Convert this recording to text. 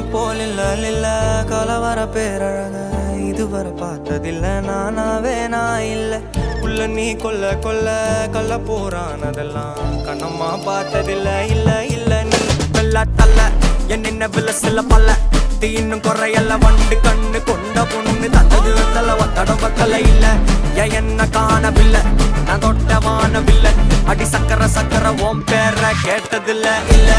போல் இல்ல கலவர பேரழக இதுவரை பார்த்ததில்ல நானாவே நான் இல்ல உள்ள நீ கொல்ல கள்ள போறானதெல்லாம் கண்ணம்மா பார்த்ததில்ல இல்ல நீ வெள்ள தள்ள என்ன வில்ல சில பல்ல இன்னும் குறையல்ல வண்டு கண்ணு கொண்ட பொண்ணு தந்தது வெத்தல ஒத்தடம் பத்தல இல்ல என்ன காணவில்லை நான் தொட்ட வானவில்லை அடி சக்கர ஓம் பேர கேட்டதில்ல இல்ல